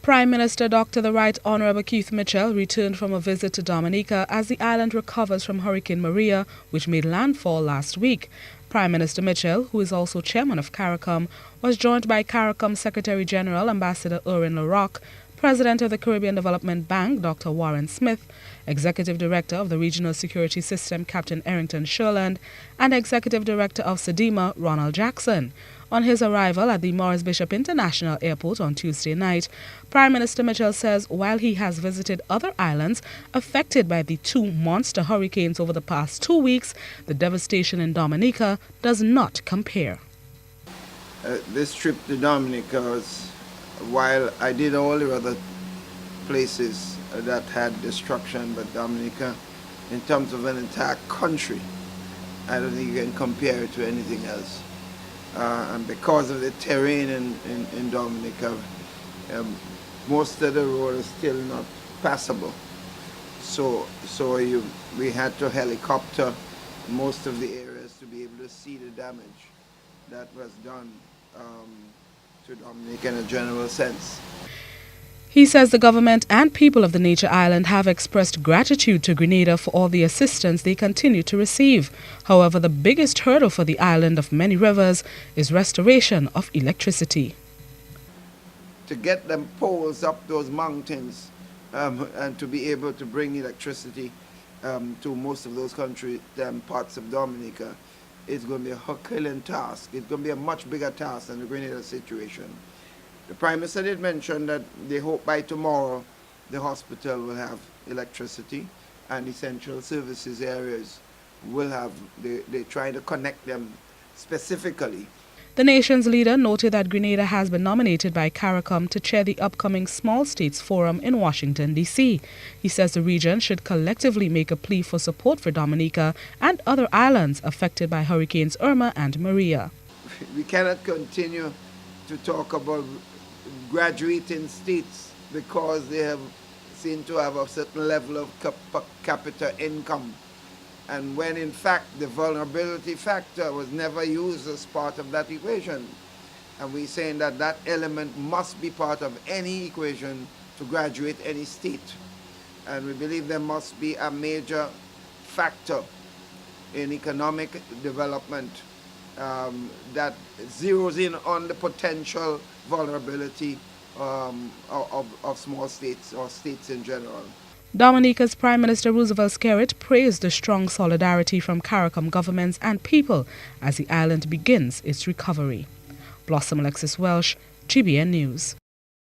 Prime Minister Dr. the Right Honourable Keith Mitchell returned from a visit to Dominica as the island recovers from Hurricane Maria, which made landfall last week. Prime Minister Mitchell, who is also chairman of CARICOM, was joined by CARICOM Secretary General Ambassador Erwin LaRocque, President of the Caribbean Development Bank, Dr. Warren Smith, Executive Director of the Regional Security System, Captain Errington Sherland, and Executive Director of SEDIMA, Ronald Jackson. On his arrival at the Morris Bishop International Airport on Tuesday night, Prime Minister Mitchell says while he has visited other islands affected by the two monster hurricanes over the past 2 weeks, the devastation in Dominica does not compare. This trip to Dominica was, while I did all the other places that had destruction, but Dominica, in terms of an entire country, I don't think you can compare it to anything else. And because of the terrain in Dominica, most of the road is still not passable. So we had to helicopter most of the areas to be able to see the damage that was done to Dominica in a general sense. He says the government and people of the Nature Island have expressed gratitude to Grenada for all the assistance they continue to receive. However, the biggest hurdle for the island of many rivers is restoration of electricity. To get them poles up those mountains and to be able to bring electricity to most of those countries, parts of Dominica, it's going to be a Herculean task. It's going to be a much bigger task than the Grenada situation. The Prime Minister did mention that they hope by tomorrow the hospital will have electricity and essential services areas will have, they're trying to connect them specifically. The nation's leader noted that Grenada has been nominated by CARICOM to chair the upcoming Small States Forum in Washington, D.C. He says the region should collectively make a plea for support for Dominica and other islands affected by Hurricanes Irma and Maria. We cannot continue to talk about graduating states because they seem to have a certain level of per capita income, and when in fact the vulnerability factor was never used as part of that equation. And we're saying that that element must be part of any equation to graduate any state. And we believe there must be a major factor in economic development that zeroes in on the potential vulnerability of small states or states in general. Dominica's Prime Minister Roosevelt Skerrit praised the strong solidarity from CARICOM governments and people as the island begins its recovery. Blossom Alexis Welsh, GBN News.